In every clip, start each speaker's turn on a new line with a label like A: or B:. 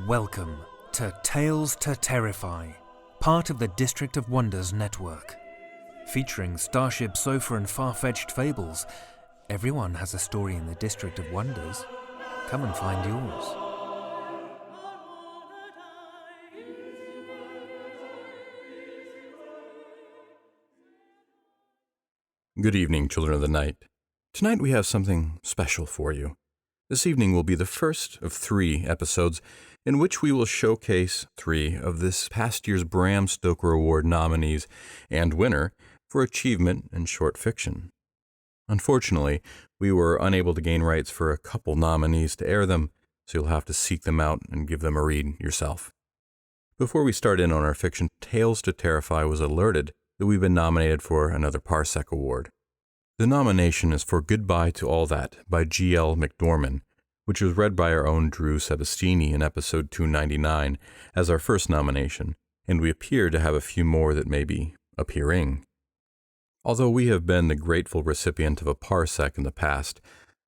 A: Welcome to Tales to Terrify, part of the District of Wonders network. Featuring Starship Sofa and far-fetched fables, everyone has a story in the District of Wonders. Come and find yours.
B: Good evening, children of the night. Tonight we have something special for you. This evening will be the first of 3 episodes in which we will showcase 3 of this past year's Bram Stoker Award nominees and winner for achievement in short fiction. Unfortunately, we were unable to gain rights for a couple nominees to air them, so you'll have to seek them out and give them a read yourself. Before we start in on our fiction, Tales to Terrify was alerted that we've been nominated for another Parsec Award. The nomination is for Goodbye to All That by G.L. McDorman, which was read by our own Drew Sebastini in episode 299 as our first nomination, and we appear to have a few more that may be appearing. Although we have been the grateful recipient of a Parsec in the past,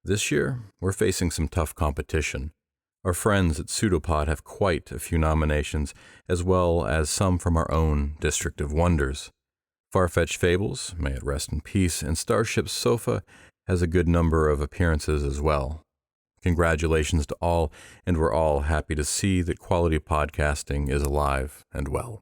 B: this year we're facing some tough competition. Our friends at Pseudopod have quite a few nominations, as well as some from our own District of Wonders. Far-fetched Fables, may it rest in peace, and Starship Sofa has a good number of appearances as well. Congratulations to all, and we're all happy to see that quality podcasting is alive and well.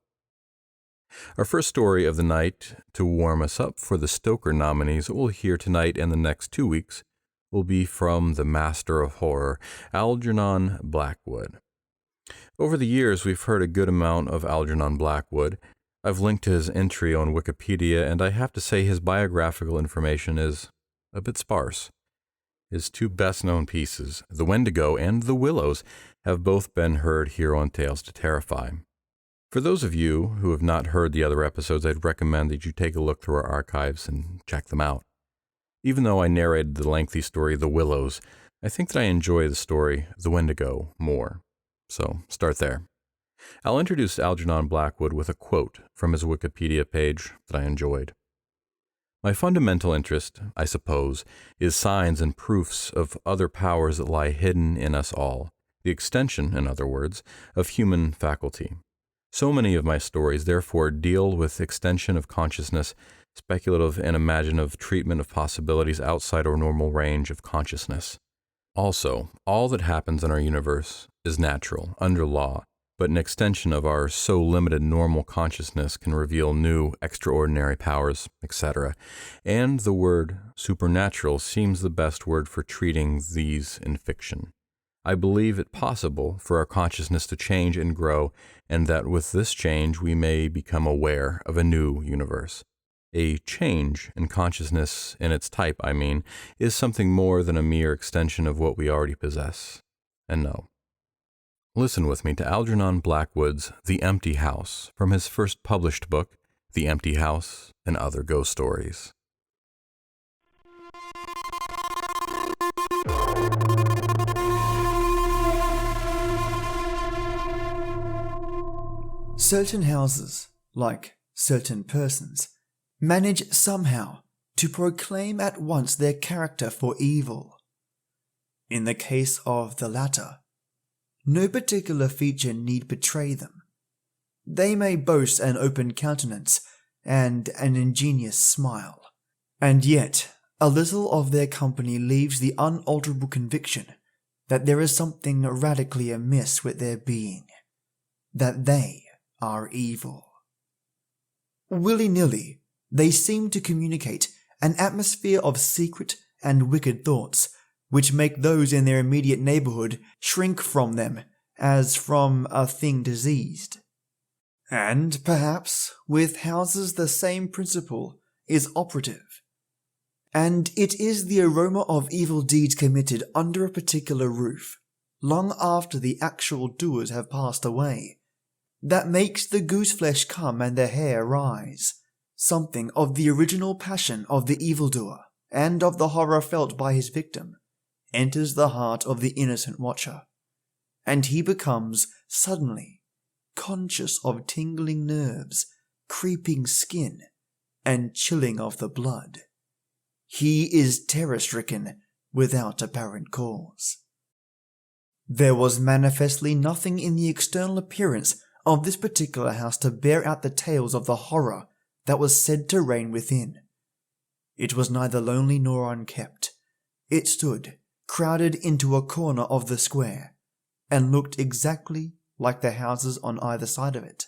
B: Our first story of the night, to warm us up for the Stoker nominees that we'll hear tonight and the next 2 weeks, will be from the master of horror, Algernon Blackwood. Over the years, we've heard a good amount of Algernon Blackwood. I've linked to his entry on Wikipedia, and I have to say his biographical information is a bit sparse. His 2 best-known pieces, The Wendigo and The Willows, have both been heard here on Tales to Terrify. For those of you who have not heard the other episodes, I'd recommend that you take a look through our archives and check them out. Even though I narrated the lengthy story The Willows, I think that I enjoy the story The Wendigo more. So start there. I'll introduce Algernon Blackwood with a quote from his Wikipedia page that I enjoyed. My fundamental interest, I suppose, is signs and proofs of other powers that lie hidden in us all, the extension, in other words, of human faculty. So many of my stories, therefore, deal with extension of consciousness, speculative and imaginative treatment of possibilities outside our normal range of consciousness. Also, all that happens in our universe is natural, under law, but an extension of our so limited normal consciousness can reveal new, extraordinary powers, etc. And the word supernatural seems the best word for treating these in fiction. I believe it possible for our consciousness to change and grow, and that with this change we may become aware of a new universe. A change in consciousness in its type, is something more than a mere extension of what we already possess and know. Listen with me to Algernon Blackwood's The Empty House from his first published book, The Empty House and Other Ghost Stories.
C: Certain houses, like certain persons, manage somehow to proclaim at once their character for evil. In the case of the latter, no particular feature need betray them. They may boast an open countenance and an ingenious smile, and yet a little of their company leaves the unalterable conviction that there is something radically amiss with their being, that they are evil. Willy-nilly, they seem to communicate an atmosphere of secret and wicked thoughts, which make those in their immediate neighborhood shrink from them as from a thing diseased. And perhaps with houses the same principle is operative, and it is the aroma of evil deeds committed under a particular roof, long after the actual doers have passed away, that makes the gooseflesh come and the hair rise. Something of the original passion of the evildoer, and of the horror felt by his victim, enters the heart of the innocent watcher, and he becomes suddenly conscious of tingling nerves, creeping skin, and chilling of the blood. He is terror-stricken without apparent cause. There was manifestly nothing in the external appearance of this particular house to bear out the tales of the horror that was said to reign within. It was neither lonely nor unkept. It stood, crowded into a corner of the square, and looked exactly like the houses on either side of it.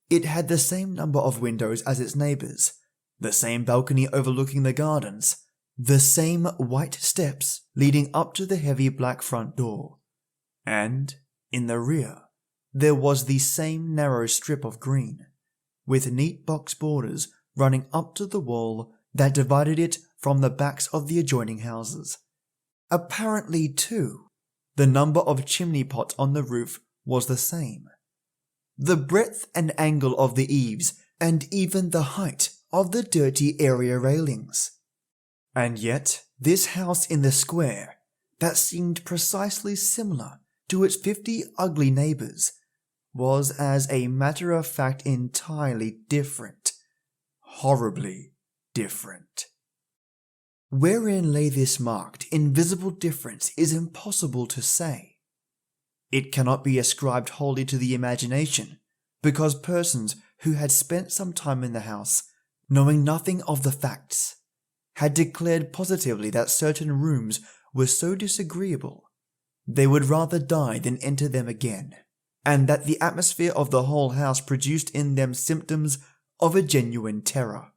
C: It had the same number of windows as its neighbours, the same balcony overlooking the gardens, the same white steps leading up to the heavy black front door, and, in the rear, there was the same narrow strip of green, with neat box borders running up to the wall that divided it from the backs of the adjoining houses. Apparently, too, the number of chimney pots on the roof was the same. The breadth and angle of the eaves, and even the height of the dirty area railings. And yet, this house in the square, that seemed precisely similar to its 50 ugly neighbours, was as a matter of fact entirely different. Horribly different. Wherein lay this marked, invisible difference is impossible to say. It cannot be ascribed wholly to the imagination, because persons who had spent some time in the house, knowing nothing of the facts, had declared positively that certain rooms were so disagreeable they would rather die than enter them again, and that the atmosphere of the whole house produced in them symptoms of a genuine terror,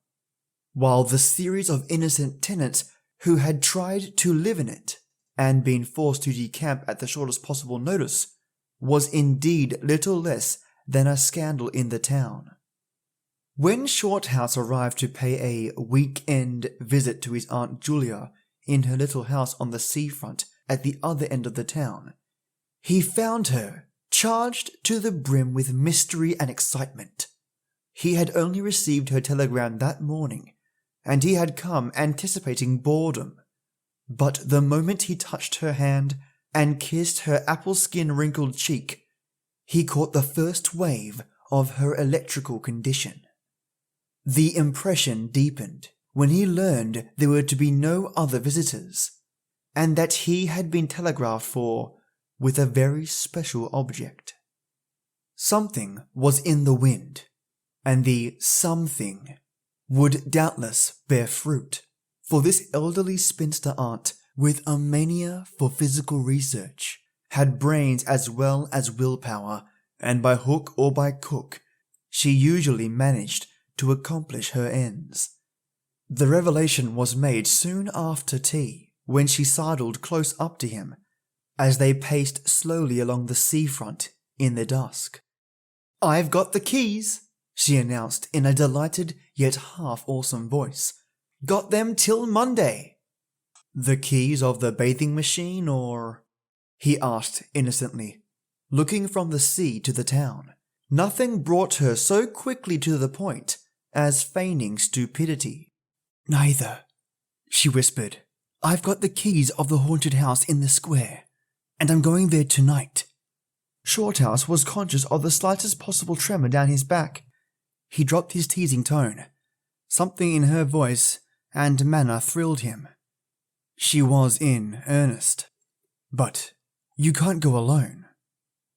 C: while the series of innocent tenants who had tried to live in it, and been forced to decamp at the shortest possible notice, was indeed little less than a scandal in the town. When Shorthouse arrived to pay a week-end visit to his Aunt Julia in her little house on the seafront at the other end of the town, he found her charged to the brim with mystery and excitement. He had only received her telegram that morning, and he had come anticipating boredom. But the moment he touched her hand and kissed her apple-skin wrinkled cheek, he caught the first wave of her electrical condition. The impression deepened when he learned there were to be no other visitors, and that he had been telegraphed for with a very special object. Something was in the wind, and the something would doubtless bear fruit, for this elderly spinster aunt, with a mania for physical research, had brains as well as willpower, and by hook or by crook, she usually managed to accomplish her ends. The revelation was made soon after tea, when she sidled close up to him, as they paced slowly along the seafront in the dusk. "I've got the keys," she announced in a delighted yet half-awesome voice. "Got them till Monday." "The keys of the bathing machine, or?" he asked innocently, looking from the sea to the town. Nothing brought her so quickly to the point as feigning stupidity. "Neither," she whispered. "I've got the keys of the haunted house in the square, and I'm going there tonight." Shorthouse was conscious of the slightest possible tremor down his back. He dropped his teasing tone. Something in her voice and manner thrilled him. She was in earnest. "But you can't go alone,"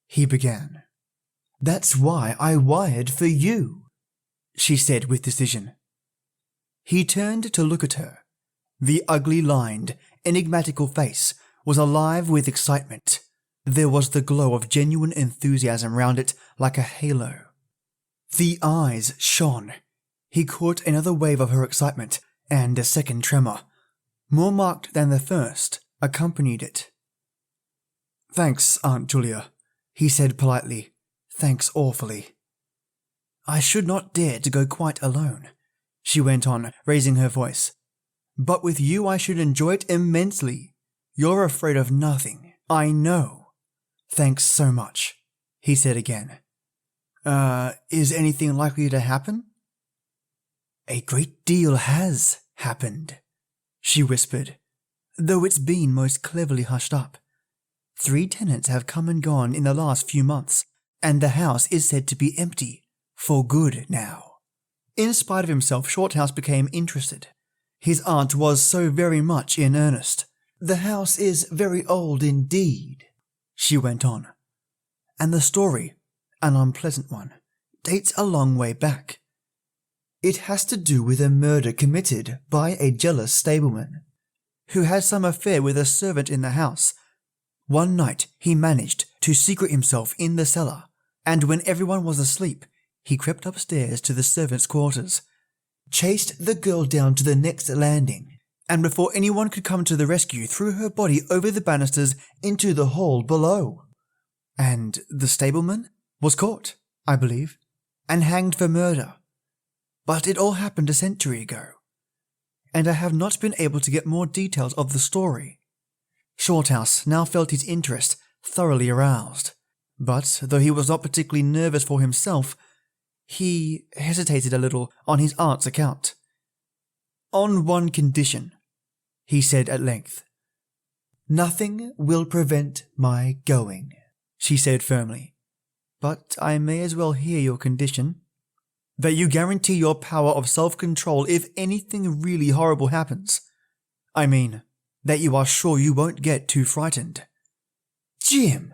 C: he began. "That's why I wired for you," she said with decision. He turned to look at her. The ugly-lined, enigmatical face was alive with excitement. There was the glow of genuine enthusiasm round it like a halo. The eyes shone. He caught another wave of her excitement, and a second tremor, more marked than the first, accompanied it. "Thanks, Aunt Julia," he said politely. "Thanks awfully." "I should not dare to go quite alone," she went on, raising her voice. "But with you I should enjoy it immensely. You're afraid of nothing, I know." "Thanks so much," he said again. Is anything likely to happen?" "A great deal has happened," she whispered, "though it's been most cleverly hushed up. 3 tenants have come and gone in the last few months, and the house is said to be empty, for good now." In spite of himself, Shorthouse became interested. His aunt was so very much in earnest. "The house is very old indeed," she went on. And the story, an unpleasant one, dates a long way back. It has to do with a murder committed by a jealous stableman who had some affair with a servant in the house. One night he managed to secret himself in the cellar, and when everyone was asleep, he crept upstairs to the servants' quarters, chased the girl down to the next landing, and before anyone could come to the rescue, threw her body over the banisters into the hall below. And the stableman was caught, I believe, and hanged for murder. But it all happened a century ago, and I have not been able to get more details of the story. Shorthouse now felt his interest thoroughly aroused, but though he was not particularly nervous for himself, he hesitated a little on his aunt's account. "On one condition," he said at length. "Nothing will prevent my going," she said firmly. "But I may as well hear your condition." "That you guarantee your power of self-control if anything really horrible happens. I mean, that you are sure you won't get too frightened." "Jim,"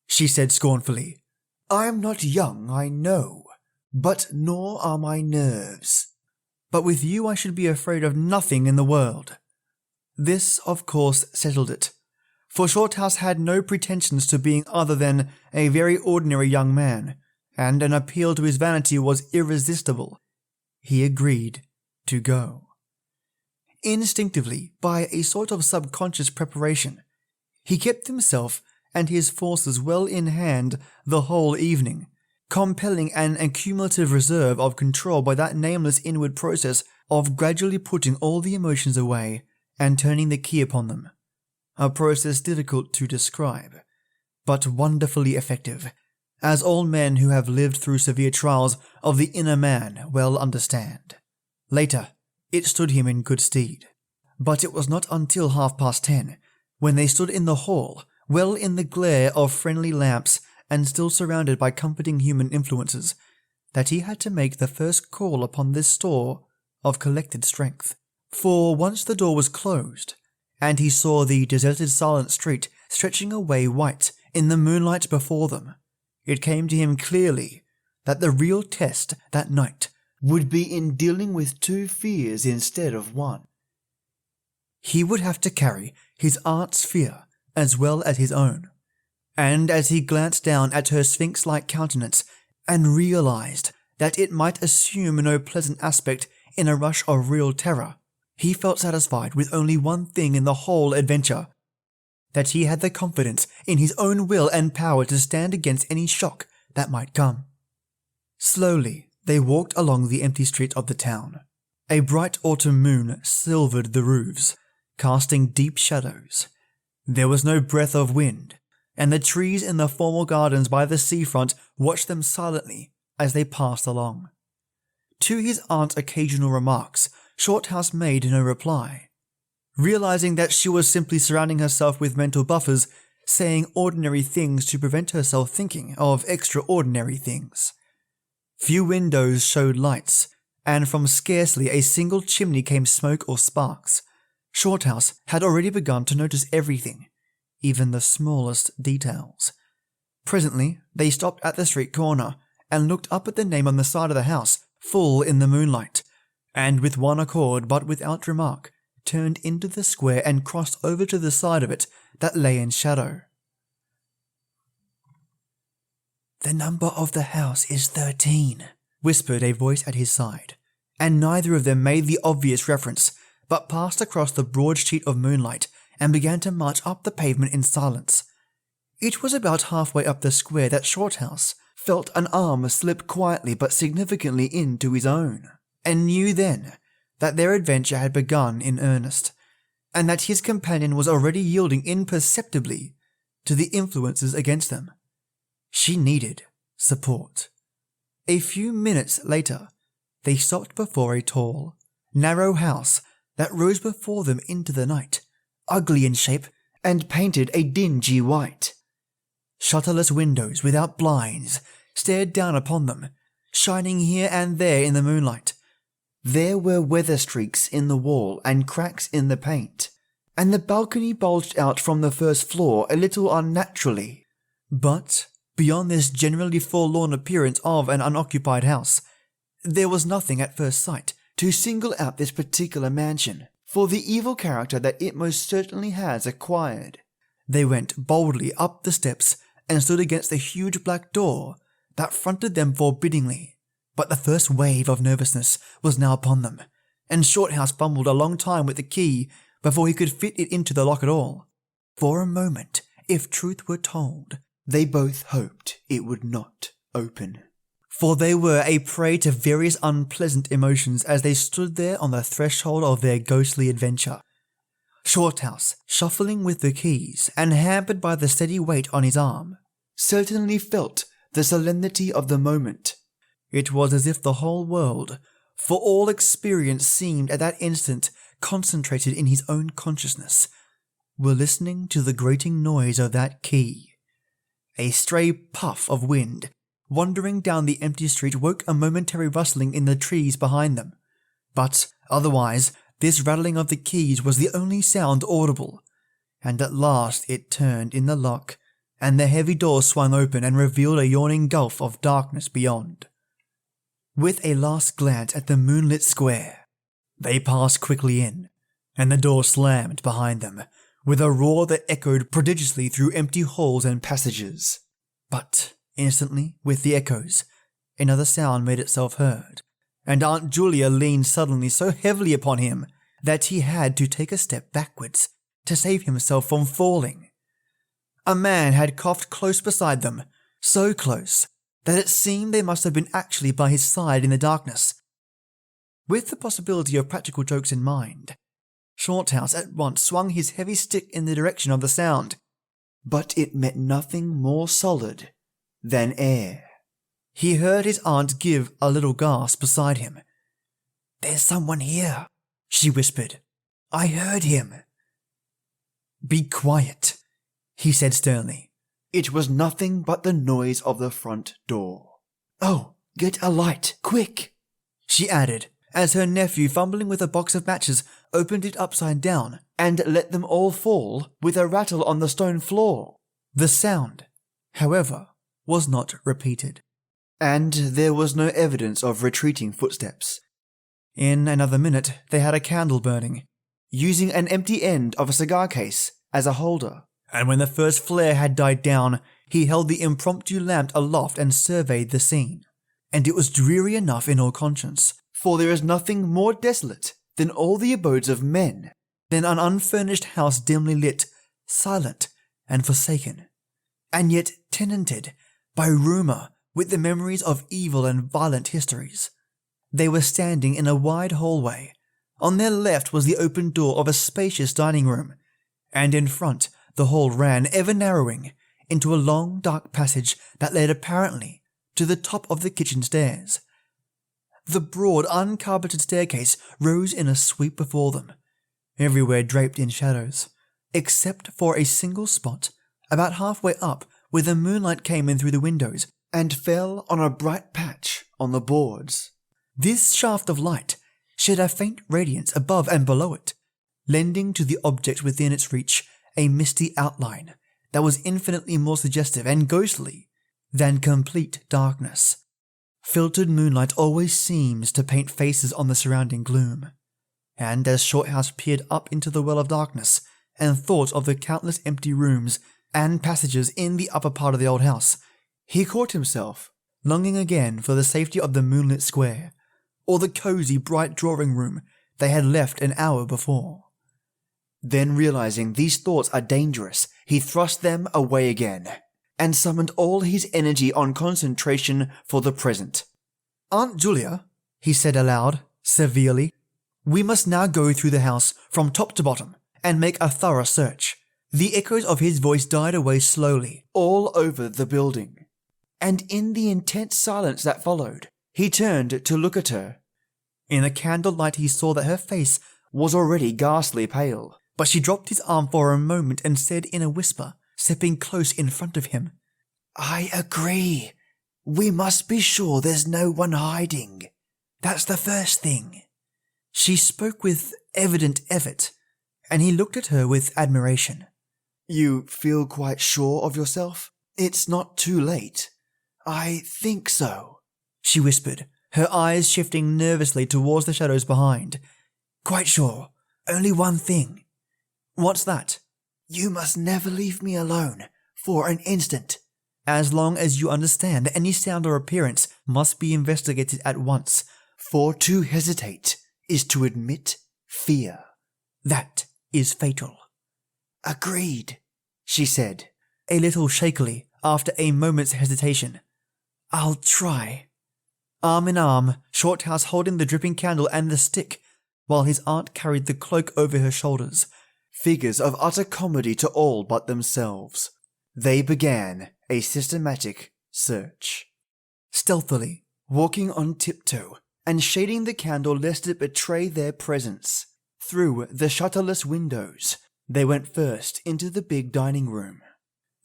C: she said scornfully, "I'm not young, I know, but nor are my nerves. But with you I should be afraid of nothing in the world." This, of course, settled it, for Shorthouse had no pretensions to being other than a very ordinary young man, and an appeal to his vanity was irresistible. He agreed to go. Instinctively, by a sort of subconscious preparation, he kept himself and his forces well in hand the whole evening, compelling an accumulative reserve of control by that nameless inward process of gradually putting all the emotions away and turning the key upon them. A process difficult to describe, but wonderfully effective, as all men who have lived through severe trials of the inner man well understand. Later, it stood him in good stead, but it was not until 10:30, when they stood in the hall, well in the glare of friendly lamps and still surrounded by comforting human influences, that he had to make the first call upon this store of collected strength. For once the door was closed, and he saw the deserted silent street stretching away white in the moonlight before them, it came to him clearly that the real test that night would be in dealing with two fears instead of one. He would have to carry his aunt's fear as well as his own, and as he glanced down at her sphinx-like countenance and realized that it might assume no pleasant aspect in a rush of real terror, he felt satisfied with only one thing in the whole adventure: that he had the confidence in his own will and power to stand against any shock that might come. Slowly, they walked along the empty street of the town. A bright autumn moon silvered the roofs, casting deep shadows. There was no breath of wind, and the trees in the formal gardens by the seafront watched them silently as they passed along. To his aunt's occasional remarks, Shorthouse made no reply, realizing that she was simply surrounding herself with mental buffers, saying ordinary things to prevent herself thinking of extraordinary things. Few windows showed lights, and from scarcely a single chimney came smoke or sparks. Shorthouse had already begun to notice everything, even the smallest details. Presently, they stopped at the street corner and looked up at the name on the side of the house, full in the moonlight, and with one accord but without remark, turned into the square and crossed over to the side of it that lay in shadow. "The number of the house is 13, whispered a voice at his side, and neither of them made the obvious reference, but passed across the broad sheet of moonlight and began to march up the pavement in silence. It was about halfway up the square that Shorthouse felt an arm slip quietly but significantly into his own, and knew then that their adventure had begun in earnest, and that his companion was already yielding imperceptibly to the influences against them. She needed support. A few minutes later, they stopped before a tall, narrow house that rose before them into the night, ugly in shape and painted a dingy white. Shutterless windows without blinds stared down upon them, shining here and there in the moonlight. There were weather streaks in the wall and cracks in the paint, and the balcony bulged out from the first floor a little unnaturally, But beyond this generally forlorn appearance of an unoccupied house, there was nothing at first sight to single out this particular mansion for the evil character that it most certainly has acquired. They went boldly up the steps and stood against the huge black door that fronted them forbiddingly. But the first wave of nervousness was now upon them, and Shorthouse fumbled a long time with the key before he could fit it into the lock at all. For a moment, if truth were told, they both hoped it would not open. For they were a prey to various unpleasant emotions as they stood there on the threshold of their ghostly adventure. Shorthouse, shuffling with the keys and hampered by the steady weight on his arm, certainly felt the solemnity of the moment. It was as if the whole world, for all experience, seemed at that instant concentrated in his own consciousness, were listening to the grating noise of that key. A stray puff of wind wandering down the empty street woke a momentary rustling in the trees behind them, but otherwise this rattling of the keys was the only sound audible, and at last it turned in the lock, and the heavy door swung open and revealed a yawning gulf of darkness beyond. With a last glance at the moonlit square, they passed quickly in, and the door slammed behind them, with a roar that echoed prodigiously through empty halls and passages. But instantly, with the echoes, another sound made itself heard, and Aunt Julia leaned suddenly so heavily upon him that he had to take a step backwards to save himself from falling. A man had coughed close beside them, so close that it seemed they must have been actually by his side in the darkness. With the possibility of practical jokes in mind, Shorthouse at once swung his heavy stick in the direction of the sound, but it met nothing more solid than air. He heard his aunt give a little gasp beside him. "There's someone here," she whispered. "I heard him." "Be quiet," he said sternly. It was nothing but the noise of the front door. "Oh, get a light, quick," she added, as her nephew, fumbling with a box of matches, opened it upside down and let them all fall with a rattle on the stone floor. The sound, however, was not repeated, and there was no evidence of retreating footsteps. In another minute they had a candle burning, using an empty end of a cigar case as a holder, and when the first flare had died down, he held the impromptu lamp aloft and surveyed the scene. And it was dreary enough in all conscience, for there is nothing more desolate than all the abodes of men, than an unfurnished house dimly lit, silent, and forsaken, and yet tenanted by rumour with the memories of evil and violent histories. They were standing in a wide hallway. On their left was the open door of a spacious dining room, and in front the hall ran, ever narrowing, into a long dark passage that led apparently to the top of the kitchen stairs. The broad, uncarpeted staircase rose in a sweep before them, everywhere draped in shadows, except for a single spot about halfway up where the moonlight came in through the windows and fell on a bright patch on the boards. This shaft of light shed a faint radiance above and below it, lending to the object within its reach a misty outline that was infinitely more suggestive and ghostly than complete darkness. Filtered moonlight always seems to paint faces on the surrounding gloom, and as Shorthouse peered up into the well of darkness and thought of the countless empty rooms and passages in the upper part of the old house, he caught himself longing again for the safety of the moonlit square, or the cosy, bright drawing room they had left an hour before. Then, realizing these thoughts are dangerous, he thrust them away again, and summoned all his energy on concentration for the present. "Aunt Julia," he said aloud, severely, "we must now go through the house from top to bottom, and make a thorough search." The echoes of his voice died away slowly, all over the building, and in the intense silence that followed, he turned to look at her. In the candlelight he saw that her face was already ghastly pale, but she dropped his arm for a moment and said in a whisper, stepping close in front of him, "I agree. We must be sure there's no one hiding. That's the first thing." She spoke with evident effort, and he looked at her with admiration. "You feel quite sure of yourself?" It's not too late. I think so, she whispered, her eyes shifting nervously towards the shadows behind. Quite sure. Only one thing. What's that? You must never leave me alone for an instant. As long as you understand that any sound or appearance must be investigated at once, for to hesitate is to admit fear. That is fatal. Agreed, she said, a little shakily after a moment's hesitation. I'll try. Arm in arm, Shorthouse holding the dripping candle and the stick, while his aunt carried the cloak over her shoulders, figures of utter comedy to all but themselves. They began a systematic search. Stealthily, walking on tiptoe, and shading the candle lest it betray their presence, through the shutterless windows, they went first into the big dining room.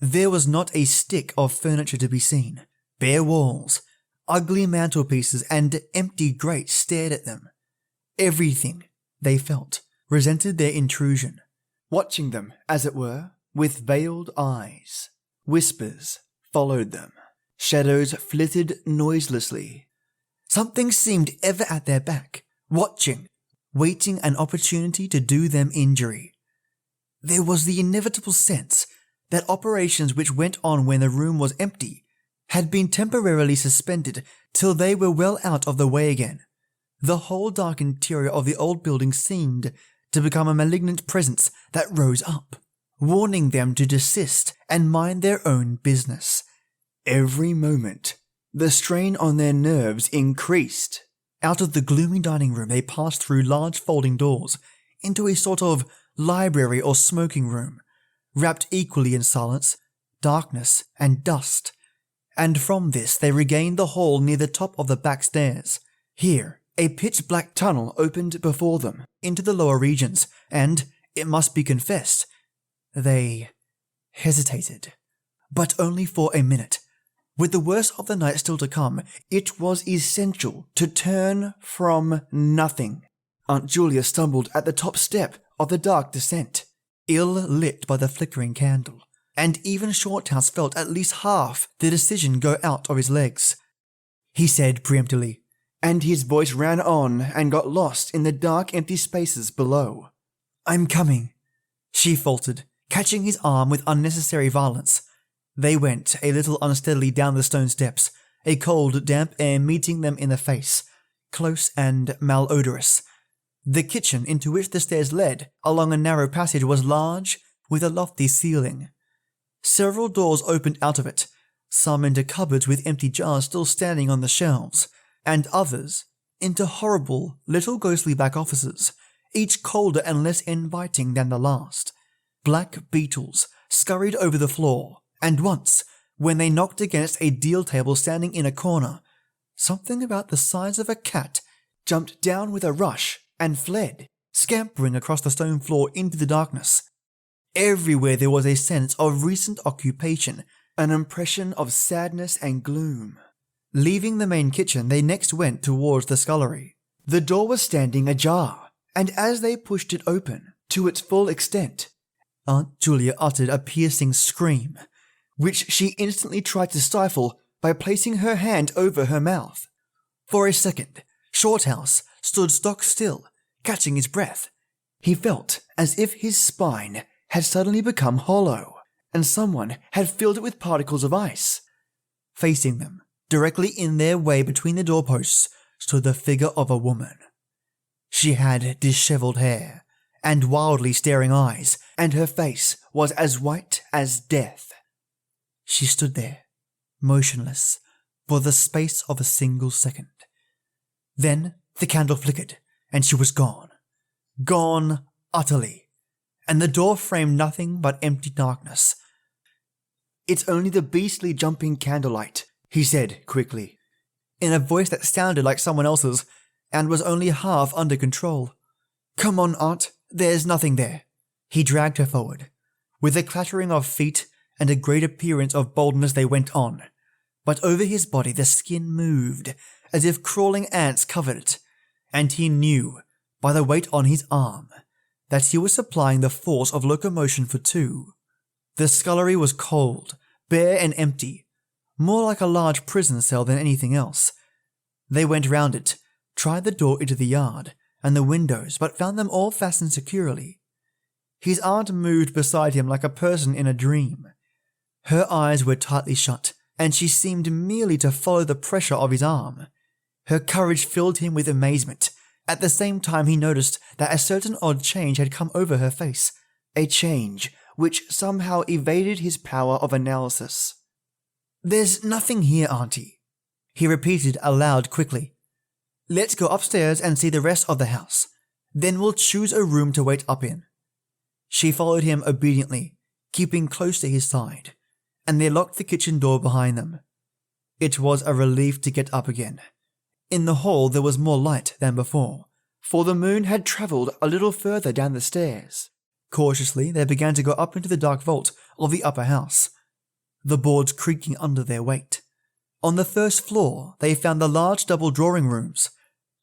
C: There was not a stick of furniture to be seen. Bare walls, ugly mantelpieces, and empty grates stared at them. Everything, they felt, resented their intrusion, watching them, as it were, with veiled eyes. Whispers followed them. Shadows flitted noiselessly. Something seemed ever at their back, watching, waiting an opportunity to do them injury. There was the inevitable sense that operations which went on when the room was empty had been temporarily suspended till they were well out of the way again. The whole dark interior of the old building seemed to become a malignant presence that rose up, warning them to desist and mind their own business. Every moment, the strain on their nerves increased. Out of the gloomy dining room they passed through large folding doors into a sort of library or smoking room, wrapped equally in silence, darkness, and dust. And from this they regained the hall near the top of the back stairs. Here, a pitch-black tunnel opened before them into the lower regions, and, it must be confessed, they hesitated. But only for a minute. With the worst of the night still to come, it was essential to turn from nothing. Aunt Julia stumbled at the top step of the dark descent, ill-lit by the flickering candle, and even Shorthouse felt at least half the decision go out of his legs. He said preemptively, and his voice ran on and got lost in the dark empty spaces below. I'm coming, she faltered, catching his arm with unnecessary violence. They went a little unsteadily down the stone steps, a cold, damp air meeting them in the face, close and malodorous. The kitchen into which the stairs led along a narrow passage was large, with a lofty ceiling. Several doors opened out of it, some into cupboards with empty jars still standing on the shelves, and others into horrible little ghostly back offices, each colder and less inviting than the last. Black beetles scurried over the floor, and once, when they knocked against a deal table standing in a corner, something about the size of a cat jumped down with a rush and fled, scampering across the stone floor into the darkness. Everywhere there was a sense of recent occupation, an impression of sadness and gloom. Leaving the main kitchen, they next went towards the scullery. The door was standing ajar, and as they pushed it open to its full extent, Aunt Julia uttered a piercing scream, which she instantly tried to stifle by placing her hand over her mouth. For a second, Shorthouse stood stock still, catching his breath. He felt as if his spine had suddenly become hollow, and someone had filled it with particles of ice. Facing them, directly in their way between the doorposts, stood the figure of a woman. She had dishevelled hair and wildly staring eyes, and her face was as white as death. She stood there, motionless, for the space of a single second. Then the candle flickered, and she was gone. Gone utterly, and the door framed nothing but empty darkness. It's only the beastly jumping candlelight, he said quickly, in a voice that sounded like someone else's, and was only half under control. Come on, Aunt, there's nothing there. He dragged her forward. With a clattering of feet and a great appearance of boldness they went on, but over his body the skin moved, as if crawling ants covered it, and he knew, by the weight on his arm, that he was supplying the force of locomotion for two. The scullery was cold, bare and empty, more like a large prison cell than anything else. They went round it, tried the door into the yard and the windows, but found them all fastened securely. His aunt moved beside him like a person in a dream. Her eyes were tightly shut, and she seemed merely to follow the pressure of his arm. Her courage filled him with amazement. At the same time he noticed that a certain odd change had come over her face, a change which somehow evaded his power of analysis. "There's nothing here, Auntie," he repeated aloud quickly. "Let's go upstairs and see the rest of the house. Then we'll choose a room to wait up in." She followed him obediently, keeping close to his side, and they locked the kitchen door behind them. It was a relief to get up again. In the hall there was more light than before, for the moon had travelled a little further down the stairs. Cautiously they began to go up into the dark vault of the upper house, the boards creaking under their weight. On the first floor they found the large double drawing rooms,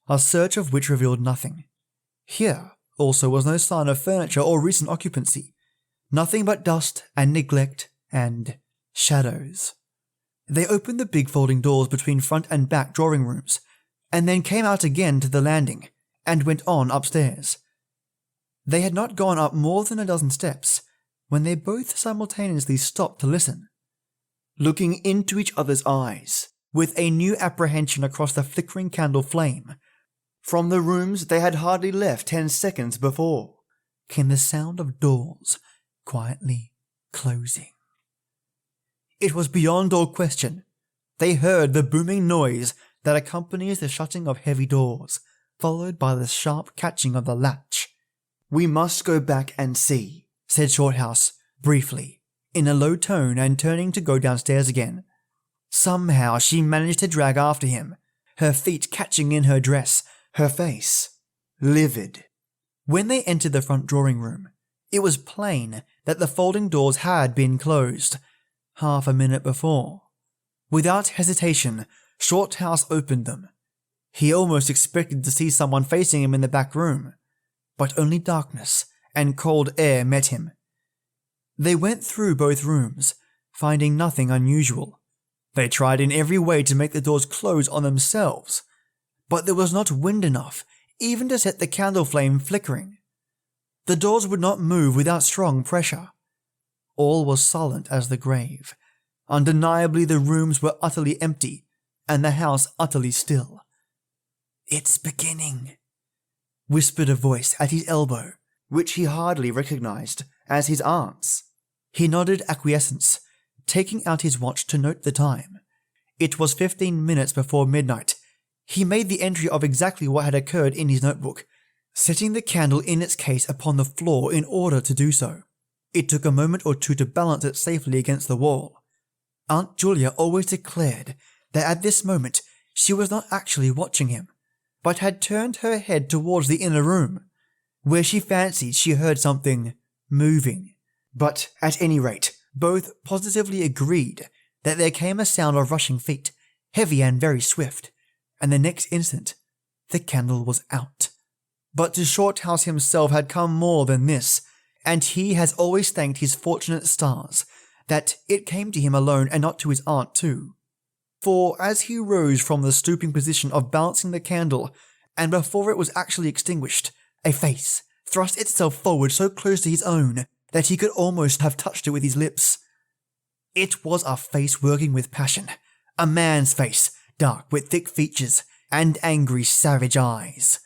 C: a search of which revealed nothing. Here also was no sign of furniture or recent occupancy, nothing but dust and neglect and shadows. They opened the big folding doors between front and back drawing rooms, and then came out again to the landing and went on upstairs. They had not gone up more than a dozen steps when they both simultaneously stopped to listen, looking into each other's eyes with a new apprehension across the flickering candle flame. From the rooms they had hardly left 10 seconds before came the sound of doors quietly closing. It was beyond all question. They heard the booming noise that accompanies the shutting of heavy doors, followed by the sharp catching of the latch. "We must go back and see," said Shorthouse briefly, in a low tone, and turning to go downstairs again. Somehow she managed to drag after him, her feet catching in her dress, her face livid. When they entered the front drawing room, it was plain that the folding doors had been closed half a minute before. Without hesitation, Shorthouse opened them. He almost expected to see someone facing him in the back room, but only darkness and cold air met him. They went through both rooms, finding nothing unusual. They tried in every way to make the doors close on themselves, but there was not wind enough even to set the candle flame flickering. The doors would not move without strong pressure. All was silent as the grave. Undeniably the rooms were utterly empty, and the house utterly still. "It's beginning," whispered a voice at his elbow, which he hardly recognized as his aunt's. He nodded acquiescence, taking out his watch to note the time. It was 15 minutes before midnight. He made the entry of exactly what had occurred in his notebook, setting the candle in its case upon the floor in order to do so. It took a moment or two to balance it safely against the wall. Aunt Julia always declared that at this moment she was not actually watching him, but had turned her head towards the inner room, where she fancied she heard something moving. But at any rate, both positively agreed that there came a sound of rushing feet, heavy and very swift, and the next instant the candle was out. But to Shorthouse himself had come more than this, and he has always thanked his fortunate stars that it came to him alone and not to his aunt too. For as he rose from the stooping position of balancing the candle, and before it was actually extinguished, a face thrust itself forward so close to his own that he could almost have touched it with his lips. It was a face working with passion, a man's face, dark with thick features and angry, savage eyes.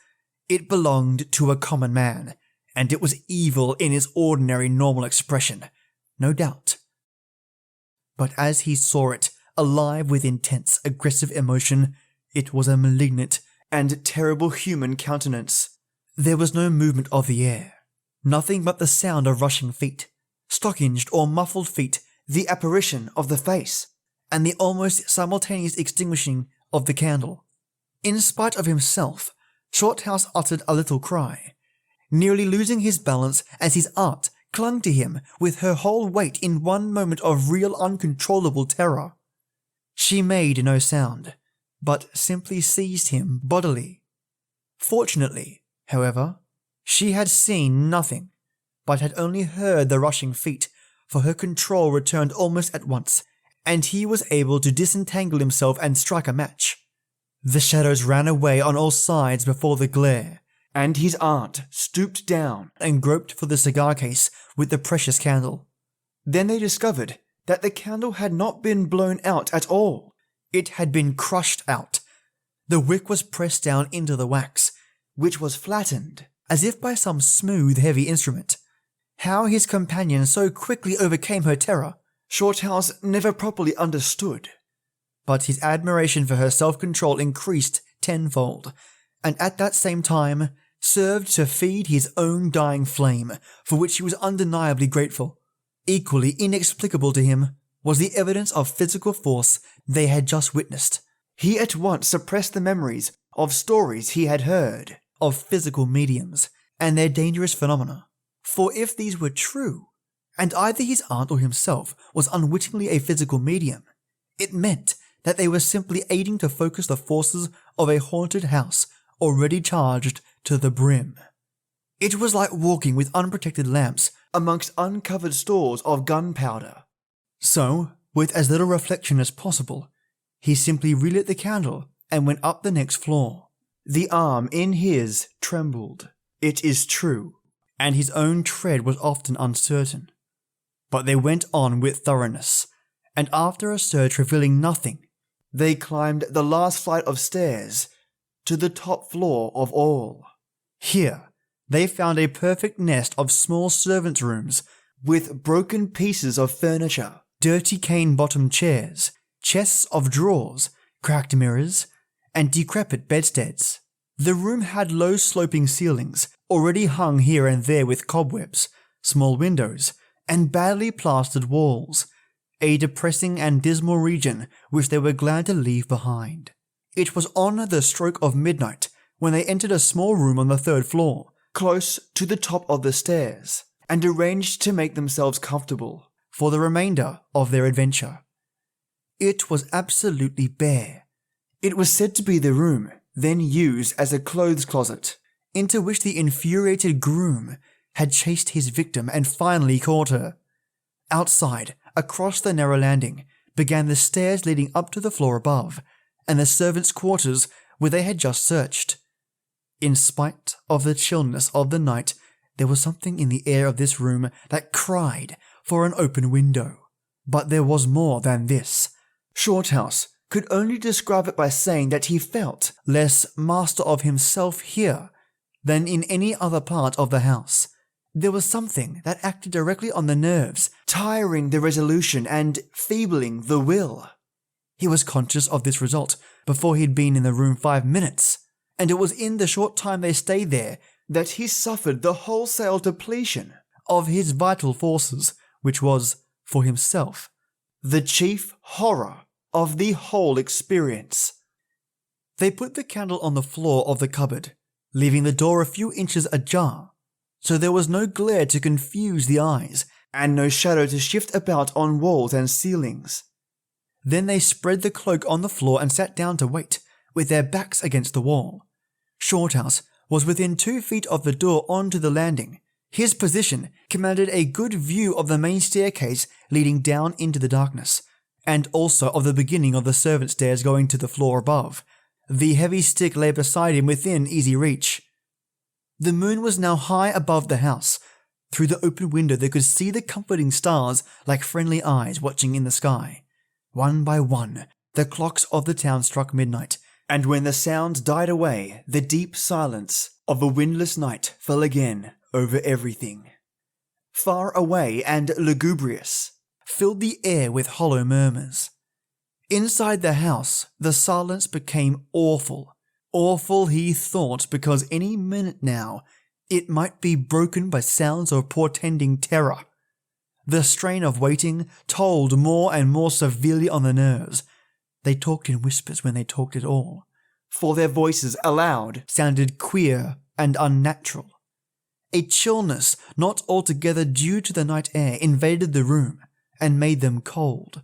C: It belonged to a common man, and it was evil in its ordinary normal expression, no doubt. But as he saw it, alive with intense, aggressive emotion, it was a malignant and terrible human countenance. There was no movement of the air, nothing but the sound of rushing feet, stockinged or muffled feet, the apparition of the face, and the almost simultaneous extinguishing of the candle. In spite of himself, Shorthouse uttered a little cry, nearly losing his balance as his aunt clung to him with her whole weight in one moment of real uncontrollable terror. She made no sound, but simply seized him bodily. Fortunately, however, she had seen nothing, but had only heard the rushing feet for her control returned almost at once, and he was able to disentangle himself and strike a match. The shadows ran away on all sides before the glare, and his aunt stooped down and groped for the cigar case with the precious candle. Then they discovered that the candle had not been blown out at all. It had been crushed out. The wick was pressed down into the wax, which was flattened, as if by some smooth, heavy instrument. How his companion so quickly overcame her terror, Shorthouse never properly understood. But his admiration for her self-control increased tenfold, and at that same time served to feed his own dying flame, for which he was undeniably grateful. Equally inexplicable to him was the evidence of physical force they had just witnessed. He at once suppressed the memories of stories he had heard of physical mediums and their dangerous phenomena. For if these were true, and either his aunt or himself was unwittingly a physical medium, it meant that they were simply aiding to focus the forces of a haunted house already charged to the brim. It was like walking with unprotected lamps amongst uncovered stores of gunpowder. So, with as little reflection as possible, he simply relit the candle and went up the next floor. The arm in his trembled, it is true, and his own tread was often uncertain. But they went on with thoroughness, and after a search revealing nothing, they climbed the last flight of stairs to the top floor of all. Here, they found a perfect nest of small servants' rooms with broken pieces of furniture, dirty cane-bottomed chairs, chests of drawers, cracked mirrors, and decrepit bedsteads. The room had low sloping ceilings, already hung here and there with cobwebs, small windows, and badly plastered walls, a depressing and dismal region which they were glad to leave behind. It was on the stroke of midnight when they entered a small room on the third floor, close to the top of the stairs, and arranged to make themselves comfortable for the remainder of their adventure. It was absolutely bare. It was said to be the room then used as a clothes closet, into which the infuriated groom had chased his victim and finally caught her. Outside, across the narrow landing, began the stairs leading up to the floor above, and the servants' quarters where they had just searched. In spite of the chillness of the night, there was something in the air of this room that cried for an open window. But there was more than this. Shorthouse could only describe it by saying that he felt less master of himself here than in any other part of the house. There was something that acted directly on the nerves, tiring the resolution and feebling the will. He was conscious of this result before he'd been in the room 5 minutes, and it was in the short time they stayed there that he suffered the wholesale depletion of his vital forces, which was, for himself, the chief horror of the whole experience. They put the candle on the floor of the cupboard, leaving the door a few inches ajar, so there was no glare to confuse the eyes and no shadow to shift about on walls and ceilings. Then they spread the cloak on the floor and sat down to wait, with their backs against the wall. Shorthouse was within 2 feet of the door onto the landing. His position commanded a good view of the main staircase leading down into the darkness, and also of the beginning of the servant stairs going to the floor above. The heavy stick lay beside him within easy reach. The moon was now high above the house. Through the open window they could see the comforting stars like friendly eyes watching in the sky. One by one, the clocks of the town struck midnight, and when the sounds died away, the deep silence of a windless night fell again over everything. Far away and lugubrious, filled the air with hollow murmurs. Inside the house, the silence became awful. Awful, he thought, because any minute now it might be broken by sounds of portending terror. The strain of waiting told more and more severely on the nerves. They talked in whispers when they talked at all, for their voices aloud sounded queer and unnatural. A chillness not altogether due to the night air invaded the room and made them cold.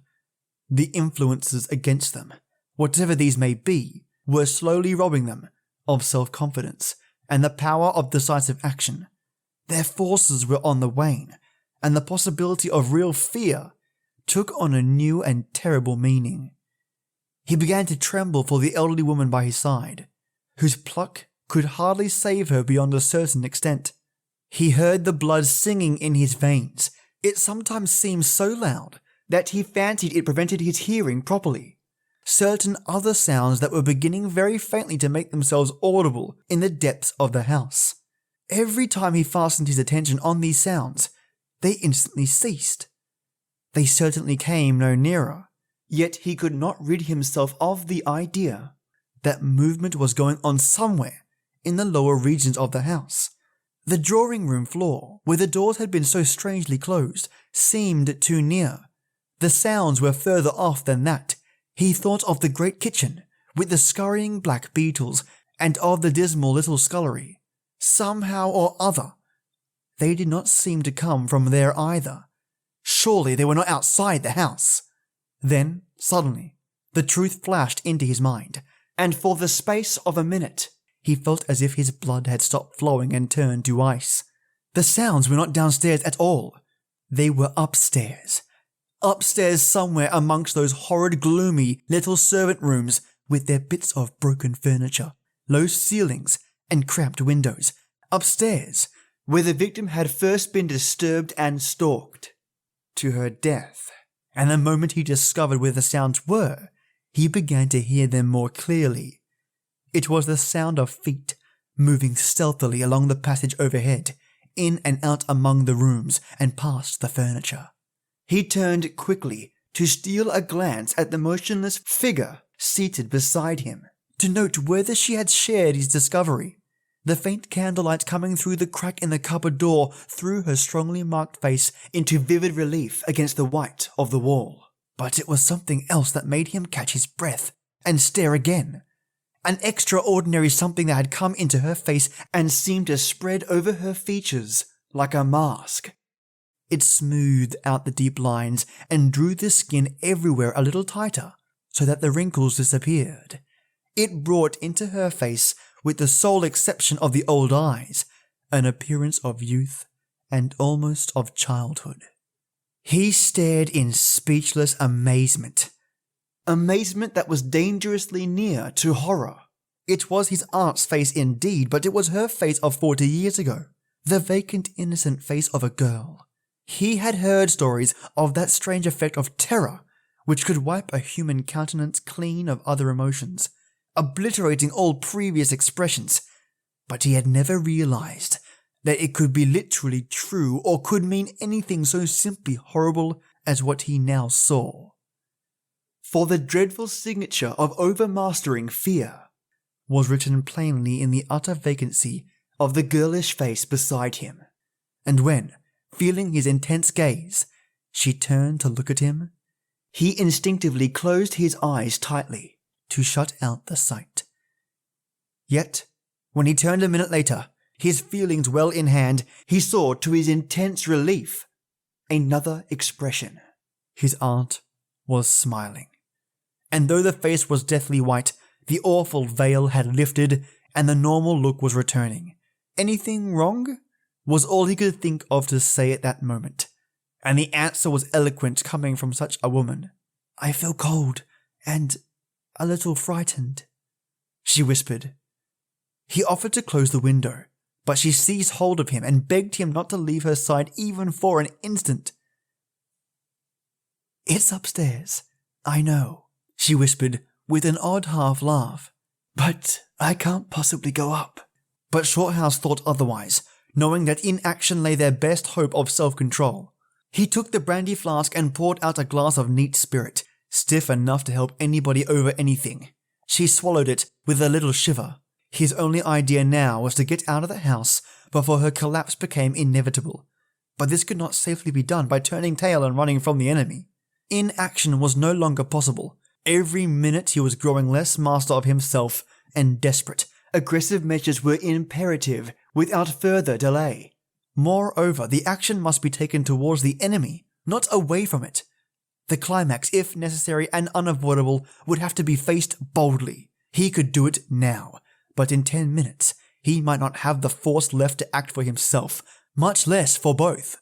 C: The influences against them, whatever these may be, were slowly robbing them of self-confidence and the power of decisive action. Their forces were on the wane, and the possibility of real fear took on a new and terrible meaning. He began to tremble for the elderly woman by his side, whose pluck could hardly save her beyond a certain extent. He heard the blood singing in his veins. It sometimes seemed so loud that he fancied it prevented his hearing properly. Certain other sounds that were beginning very faintly to make themselves audible in the depths of the house. Every time he fastened his attention on these sounds, they instantly ceased. They certainly came no nearer, yet he could not rid himself of the idea that movement was going on somewhere in the lower regions of the house. The drawing room floor, where the doors had been so strangely closed, seemed too near. The sounds were further off than that. He thought of the great kitchen, with the scurrying black beetles, and of the dismal little scullery. Somehow or other, they did not seem to come from there either. Surely they were not outside the house. Then, suddenly, the truth flashed into his mind, and for the space of a minute, he felt as if his blood had stopped flowing and turned to ice. The sounds were not downstairs at all. They were upstairs. Upstairs somewhere amongst those horrid gloomy little servant rooms with their bits of broken furniture, low ceilings and cramped windows. Upstairs, where the victim had first been disturbed and stalked to her death. And the moment he discovered where the sounds were, he began to hear them more clearly. It was the sound of feet moving stealthily along the passage overhead, in and out among the rooms and past the furniture. He turned quickly to steal a glance at the motionless figure seated beside him, to note whether she had shared his discovery. The faint candlelight coming through the crack in the cupboard door threw her strongly marked face into vivid relief against the white of the wall. But it was something else that made him catch his breath and stare again. An extraordinary something that had come into her face and seemed to spread over her features like a mask. It smoothed out the deep lines and drew the skin everywhere a little tighter so that the wrinkles disappeared. It brought into her face, with the sole exception of the old eyes, an appearance of youth and almost of childhood. He stared in speechless amazement. Amazement that was dangerously near to horror. It was his aunt's face indeed, but it was her face of 40 years ago. The vacant, innocent face of a girl. He had heard stories of that strange effect of terror which could wipe a human countenance clean of other emotions, obliterating all previous expressions, but he had never realized that it could be literally true or could mean anything so simply horrible as what he now saw. For the dreadful signature of overmastering fear was written plainly in the utter vacancy of the girlish face beside him, and when, feeling his intense gaze, she turned to look at him, he instinctively closed his eyes tightly to shut out the sight. Yet, when he turned a minute later, his feelings well in hand, he saw, to his intense relief, another expression. His aunt was smiling. And though the face was deathly white, the awful veil had lifted and the normal look was returning. Anything wrong? Was all he could think of to say at that moment. And the answer was eloquent coming from such a woman. "I feel cold and a little frightened," she whispered. He offered to close the window, but she seized hold of him and begged him not to leave her side even for an instant. "It's upstairs, I know," she whispered with an odd half laugh, "but I can't possibly go up." But Shorthouse thought otherwise, knowing that in action lay their best hope of self-control. He took the brandy flask and poured out a glass of neat spirit, stiff enough to help anybody over anything. She swallowed it with a little shiver. His only idea now was to get out of the house before her collapse became inevitable. But this could not safely be done by turning tail and running from the enemy. Inaction was no longer possible. Every minute he was growing less master of himself and desperate. Aggressive measures were imperative without further delay. Moreover, the action must be taken towards the enemy, not away from it. The climax, if necessary and unavoidable, would have to be faced boldly. He could do it now, but in 10 minutes he might not have the force left to act for himself, much less for both.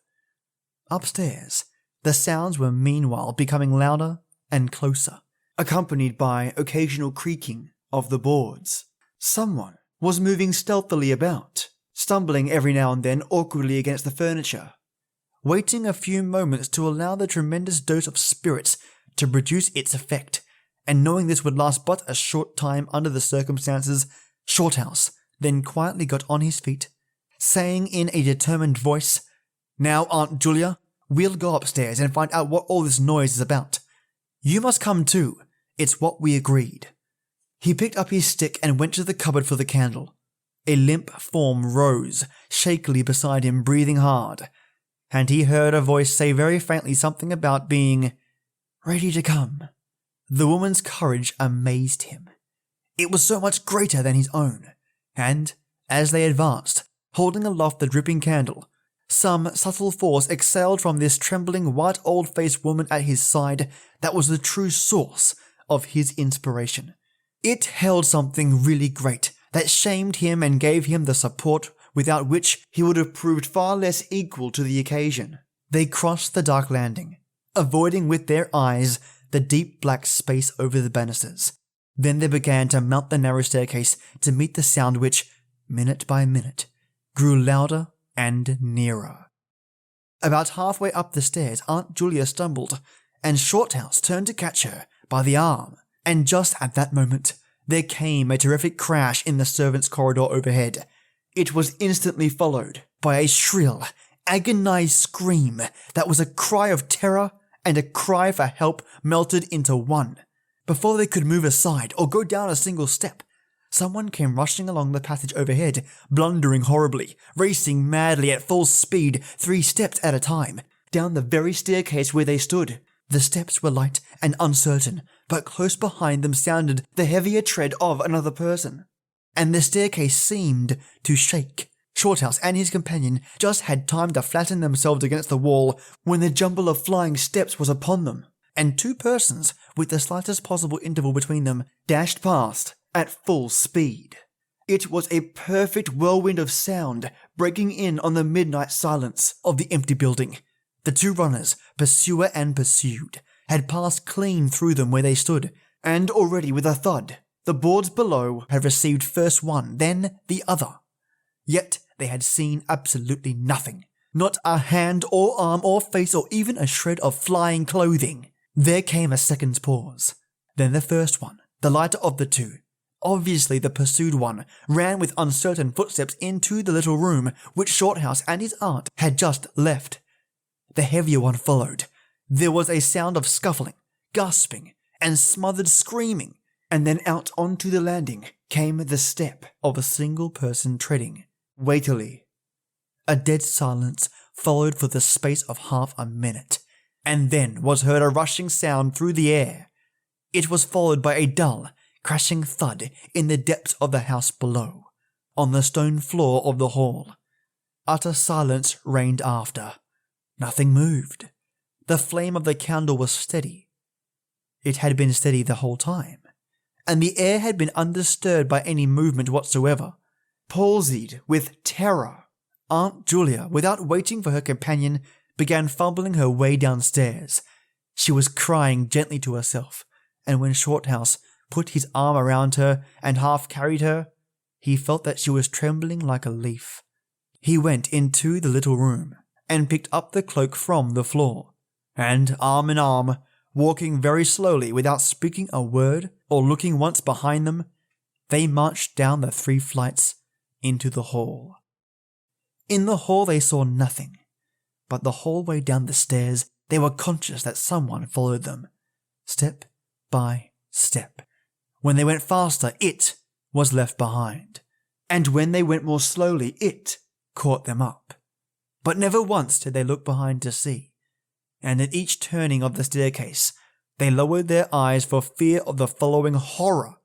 C: Upstairs, the sounds were meanwhile becoming louder and closer, accompanied by occasional creaking of the boards. Someone was moving stealthily about, stumbling every now and then awkwardly against the furniture, waiting a few moments to allow the tremendous dose of spirits to produce its effect, and knowing this would last but a short time under the circumstances, Shorthouse then quietly got on his feet, saying in a determined voice, "Now, Aunt Julia, we'll go upstairs and find out what all this noise is about. You must come too, it's what we agreed." He picked up his stick and went to the cupboard for the candle. A limp form rose shakily beside him, breathing hard, and he heard a voice say very faintly something about being ready to come. The woman's courage amazed him. It was so much greater than his own, and, as they advanced, holding aloft the dripping candle, some subtle force exhaled from this trembling, white old-faced woman at his side that was the true source of his inspiration. It held something really great that shamed him and gave him the support without which he would have proved far less equal to the occasion. They crossed the dark landing, avoiding with their eyes the deep black space over the banisters. Then they began to mount the narrow staircase to meet the sound which, minute by minute, grew louder and nearer. About halfway up the stairs, Aunt Julia stumbled, and Shorthouse turned to catch her by the arm, and just at that moment, there came a terrific crash in the servants' corridor overhead. It was instantly followed by a shrill, agonized scream that was a cry of terror and a cry for help melted into one. Before they could move aside or go down a single step, someone came rushing along the passage overhead, blundering horribly, racing madly at full speed 3 steps at a time, down the very staircase where they stood. The steps were light and uncertain, but close behind them sounded the heavier tread of another person, and the staircase seemed to shake. Shorthouse and his companion just had time to flatten themselves against the wall when the jumble of flying steps was upon them, and 2 persons, with the slightest possible interval between them, dashed past at full speed. It was a perfect whirlwind of sound breaking in on the midnight silence of the empty building. The 2 runners, pursuer and pursued, had passed clean through them where they stood, and already with a thud, the boards below had received first one, then the other. Yet they had seen absolutely nothing. Not a hand or arm or face or even a shred of flying clothing. There came a second's pause. Then the first one, the lighter of the 2, obviously the pursued one, ran with uncertain footsteps into the little room which Shorthouse and his aunt had just left. The heavier one followed. There was a sound of scuffling, gasping, and smothered screaming, and then out onto the landing came the step of a single person treading weightily. A dead silence followed for the space of half a minute, and then was heard a rushing sound through the air. It was followed by a dull, crashing thud in the depths of the house below, on the stone floor of the hall. Utter silence reigned after. Nothing moved. The flame of the candle was steady. It had been steady the whole time, and the air had been undisturbed by any movement whatsoever. Palsied with terror, Aunt Julia, without waiting for her companion, began fumbling her way downstairs. She was crying gently to herself, and when Shorthouse put his arm around her and half carried her, he felt that she was trembling like a leaf. He went into the little room and picked up the cloak from the floor, and arm in arm, walking very slowly without speaking a word or looking once behind them, they marched down the 3 flights into the hall. In the hall they saw nothing, but the whole way down the stairs they were conscious that someone followed them, step by step. When they went faster, it was left behind, and when they went more slowly, it caught them up. But never once did they look behind to see, and at each turning of the staircase, they lowered their eyes for fear of the following horror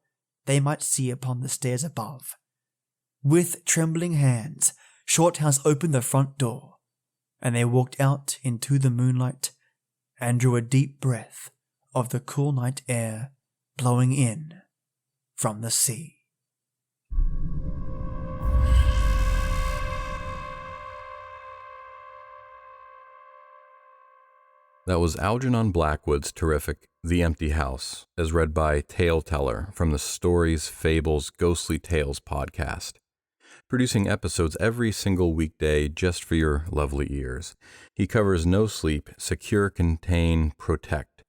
C: they might see upon the stairs above. With trembling hands, Shorthouse opened the front door, and they walked out into the moonlight and drew a deep breath of the cool night air blowing in from the sea.
B: That was Algernon Blackwood's terrific The Empty House, as read by Tale Teller from the Stories, Fables, Ghostly Tales podcast, producing episodes every single weekday just for your lovely ears. He covers no sleep, secure, contain, protect,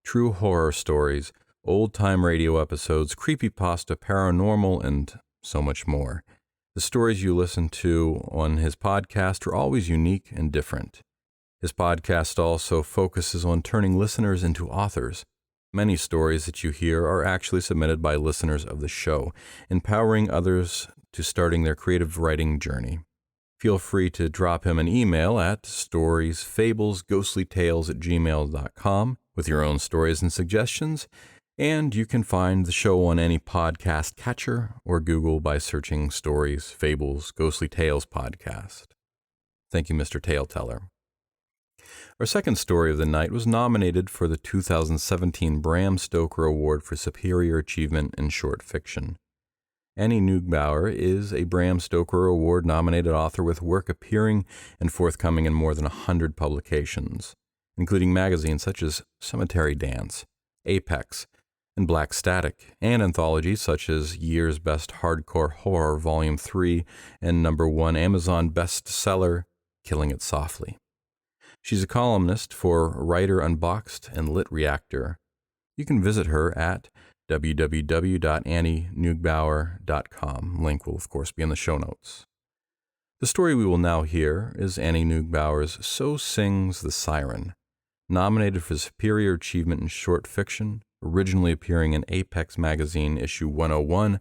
B: true horror stories, old-time radio episodes, creepypasta, paranormal, and so much more. The stories you listen to on his podcast are always unique and different. His podcast also focuses on turning listeners into authors. Many stories that you hear are actually submitted by listeners of the show, empowering others to starting their creative writing journey. Feel free to drop him an email at storiesfablesghostlytales@gmail.com with your own stories and suggestions, and you can find the show on any podcast catcher or Google by searching Stories, Fables, Ghostly Tales podcast. Thank you, Mr. Tale Teller. Our second story of the night was nominated for the 2017 Bram Stoker Award for Superior Achievement in Short Fiction. Annie Neugebaur is a Bram Stoker Award-nominated author with work appearing and forthcoming in more than 100 publications, including magazines such as Cemetery Dance, Apex, and Black Static, and anthologies such as Year's Best Hardcore Horror Volume 3 and #1 Amazon bestseller, Killing It Softly. She's a columnist for Writer Unboxed and Lit Reactor. You can visit her at www.annieneugebaur.com. Link will, of course, be in the show notes. The story we will now hear is Annie Neugebaur's So Sings the Siren, nominated for Superior Achievement in Short Fiction, originally appearing in Apex Magazine issue 101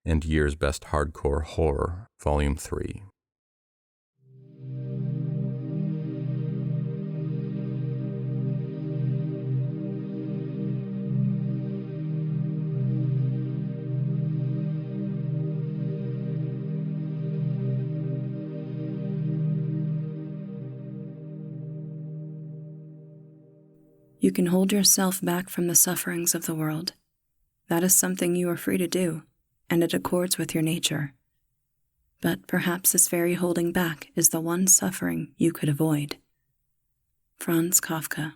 B: and Year's Best Hardcore Horror, Volume 3.
D: You can hold yourself back from the sufferings of the world. That is something you are free to do, and it accords with your nature. But perhaps this very holding back is the one suffering you could avoid. Franz Kafka.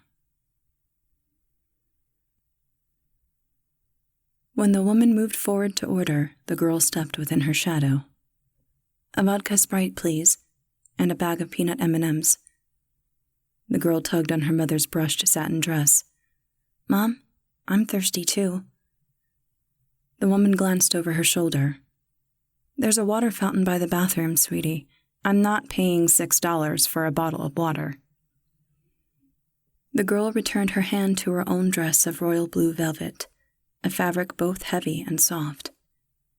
D: When the woman moved forward to order, the girl stepped within her shadow. "A vodka Sprite, please, and a bag of peanut M&Ms. The girl tugged on her mother's brushed satin dress. "Mom, I'm thirsty too." The woman glanced over her shoulder. "There's a water fountain by the bathroom, sweetie. I'm not paying $6 for a bottle of water." The girl returned her hand to her own dress of royal blue velvet, a fabric both heavy and soft.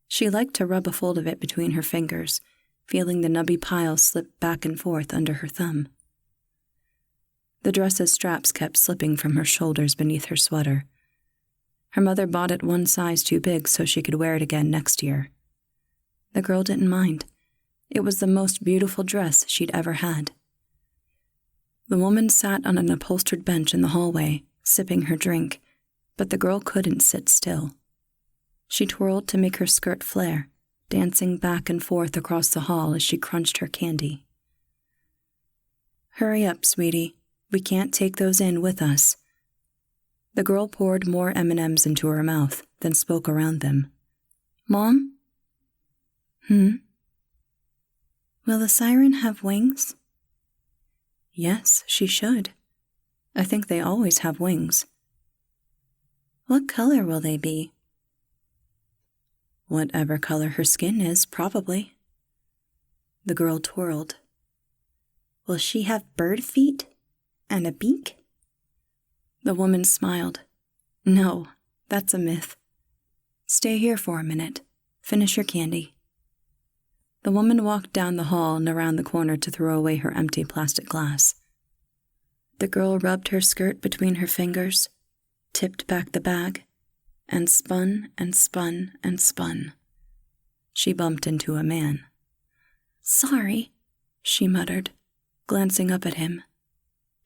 D: She liked to rub a fold of it between her fingers, feeling the nubby pile slip back and forth under her thumb. The dress's straps kept slipping from her shoulders beneath her sweater. Her mother bought it one size too big so she could wear it again next year. The girl didn't mind. It was the most beautiful dress she'd ever had. The woman sat on an upholstered bench in the hallway, sipping her drink, but the girl couldn't sit still. She twirled to make her skirt flare, dancing back and forth across the hall as she crunched her candy. "Hurry up, sweetie. We can't take those in with us." The girl poured more M&Ms into her mouth, then spoke around them. "Mom?" Will the siren have wings?" "Yes, she should. I think they always have wings." "What color will they be?" "Whatever color her skin is, probably." The girl twirled. "Will she have bird feet? And a beak?" The woman smiled. "No, that's a myth. Stay here for a minute. Finish your candy." The woman walked down the hall and around the corner to throw away her empty plastic glass. The girl rubbed her skirt between her fingers, tipped back the bag, and spun and spun and spun. She bumped into a man. "Sorry," she muttered, glancing up at him.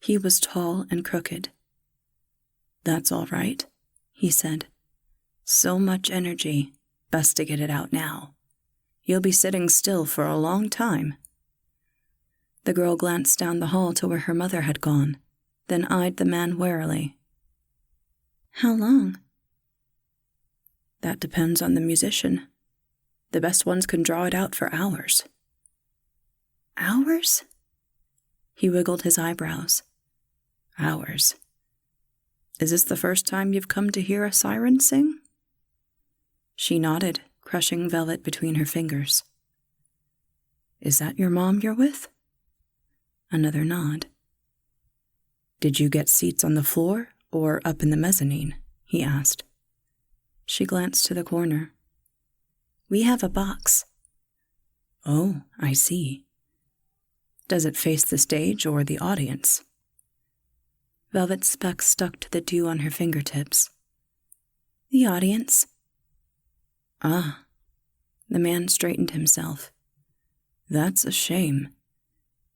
D: He was tall and crooked. "That's all right," he said. "So much energy. Best to get it out now. You'll be sitting still for a long time." The girl glanced down the hall to where her mother had gone. then eyed the man warily. "How long?" "That depends on the musician. The best ones can draw it out for hours." "Hours?" He wiggled his eyebrows. "Hours. Is this the first time you've come to hear a siren sing?" She nodded, crushing velvet between her fingers. "Is that your mom you're with?" Another nod. "Did you get seats on the floor or up in the mezzanine?" he asked. She glanced to the corner. "We have a box." "Oh, I see. Does it face the stage or the audience?" Velvet specks stuck to the dew on her fingertips. "The audience." "Ah." The man straightened himself. "That's a shame.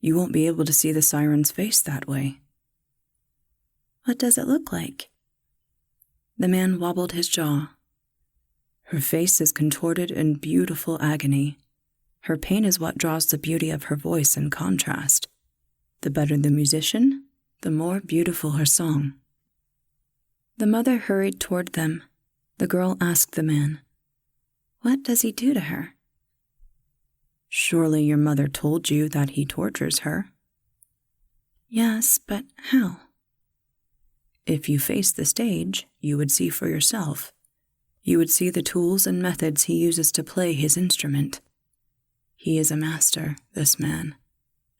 D: You won't be able to see the siren's face that way." "What does it look like?" The man wobbled his jaw. "Her face is contorted in beautiful agony. Her pain is what draws the beauty of her voice in contrast. The better the musician, the more beautiful her song." The mother hurried toward them. The girl asked the man, "What does he do to her?" "Surely your mother told you that he tortures her." "Yes, but how?" "If you face the stage, you would see for yourself. You would see the tools and methods he uses to play his instrument. He is a master, this man,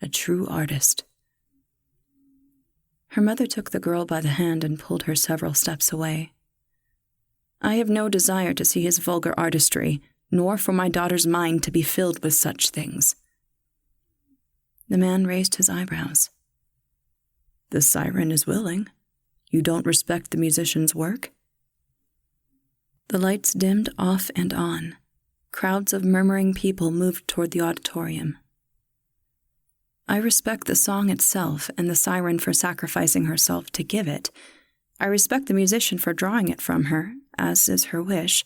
D: a true artist." Her mother took the girl by the hand and pulled her several steps away. "I have no desire to see his vulgar artistry, nor for my daughter's mind to be filled with such things." The man raised his eyebrows. "The siren is willing. You don't respect the musician's work?" The lights dimmed off and on. Crowds of murmuring people moved toward the auditorium. "I respect the song itself and the siren for sacrificing herself to give it. I respect the musician for drawing it from her, as is her wish."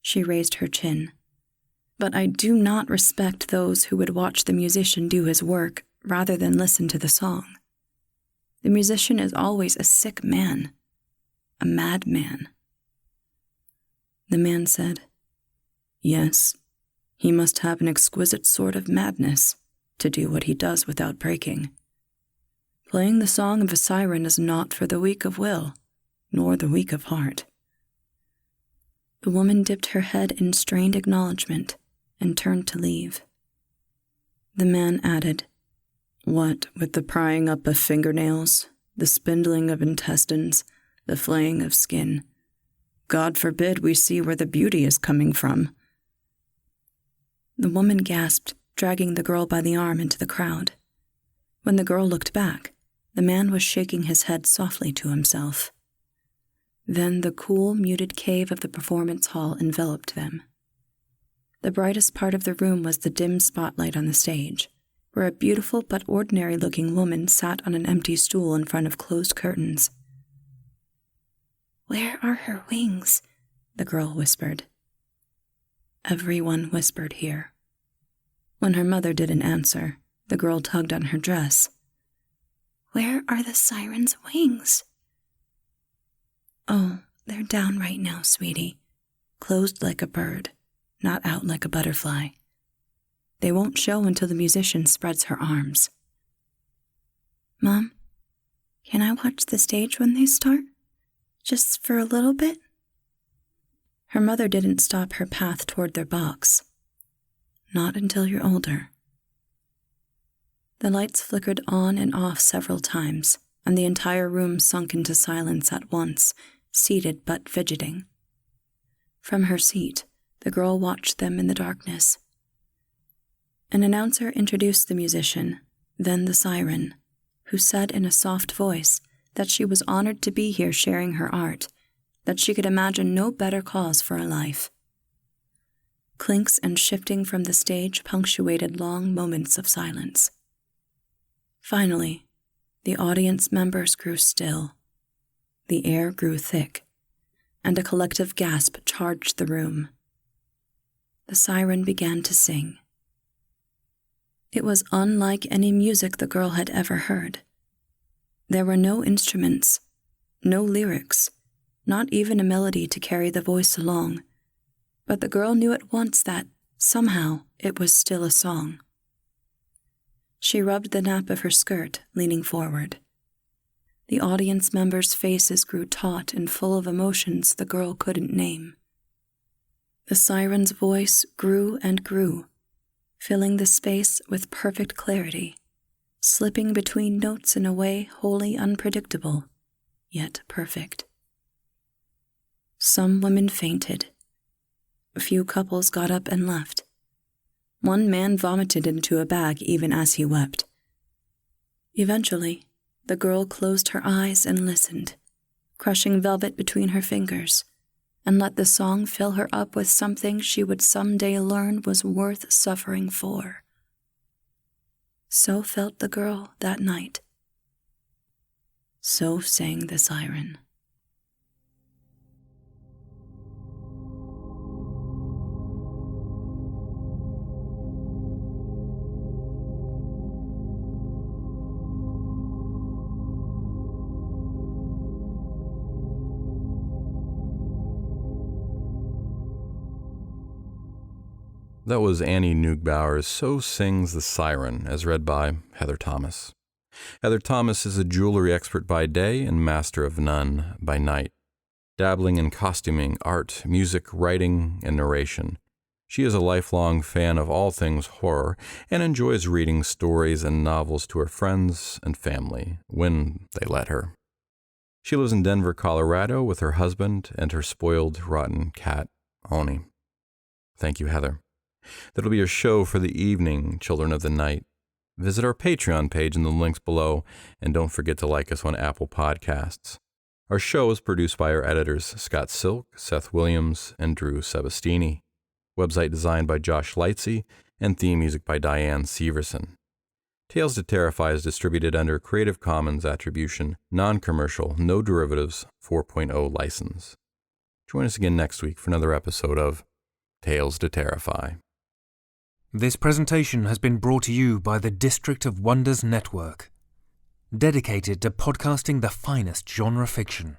D: She raised her chin. "But I do not respect those who would watch the musician do his work rather than listen to the song. The musician is always a sick man, a madman." The man said, "Yes, he must have an exquisite sort of madness to do what he does without breaking. Playing the song of a siren is not for the weak of will, nor the weak of heart." The woman dipped her head in strained acknowledgement and turned to leave. The man added, "What with the prying up of fingernails, the spindling of intestines, the flaying of skin, God forbid we see where the beauty is coming from." The woman gasped, dragging the girl by the arm into the crowd. When the girl looked back, the man was shaking his head softly to himself. Then the cool, muted cave of the performance hall enveloped them. The brightest part of the room was the dim spotlight on the stage, where a beautiful but ordinary-looking woman sat on an empty stool in front of closed curtains. "Where are her wings?" the girl whispered. Everyone whispered here. When her mother didn't answer, the girl tugged on her dress. "Where are the siren's wings?" "Oh, they're down right now, sweetie. Closed like a bird, not out like a butterfly. They won't show until the musician spreads her arms." "Mom, can I watch the stage when they start? Just for a little bit?" Her mother didn't stop her path toward their box. "Not until you're older." The lights flickered on and off several times, and the entire room sunk into silence at once, seated but fidgeting. From her seat, the girl watched them in the darkness. An announcer introduced the musician, then the siren, who said in a soft voice that she was honored to be here sharing her art, that she could imagine no better cause for a life. Clinks and shifting from the stage punctuated long moments of silence. Finally, the audience members grew still. The air grew thick, and a collective gasp charged the room. The siren began to sing. It was unlike any music the girl had ever heard. There were no instruments, no lyrics, not even a melody to carry the voice along, but the girl knew at once that, somehow, it was still a song. She rubbed the nap of her skirt, leaning forward. The audience members' faces grew taut and full of emotions the girl couldn't name. The siren's voice grew and grew, filling the space with perfect clarity, slipping between notes in a way wholly unpredictable, yet perfect. Some women fainted. A few couples got up and left. One man vomited into a bag even as he wept. Eventually, the girl closed her eyes and listened, crushing velvet between her fingers, and let the song fill her up with something she would someday learn was worth suffering for. So felt the girl that night. So sang the siren.
B: That was Annie Neugebaur's So Sings the Siren, as read by Heather Thomas. Heather Thomas is a jewelry expert by day and master of none by night. Dabbling in costuming, art, music, writing, and narration, she is a lifelong fan of all things horror and enjoys reading stories and novels to her friends and family, when they let her. She lives in Denver, Colorado, with her husband and her spoiled, rotten cat, Oni. Thank you, Heather. That'll be your show for the evening, Children of the Night. Visit our Patreon page in the links below, and don't forget to like us on Apple Podcasts. Our show is produced by our editors Scott Silk, Seth Williams, and Drew Sebastini. Website designed by Josh Lightsey, and theme music by Diane Severson. Tales to Terrify is distributed under Creative Commons Attribution, Non-Commercial, No Derivatives 4.0 license. Join us again next week for another episode of Tales to Terrify.
A: This presentation has been brought to you by the District of Wonders Network, dedicated to podcasting the finest genre fiction.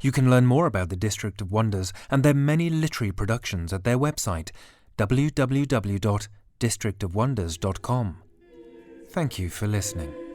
A: You can learn more about the District of Wonders and their many literary productions at their website, www.districtofwonders.com. Thank you for listening.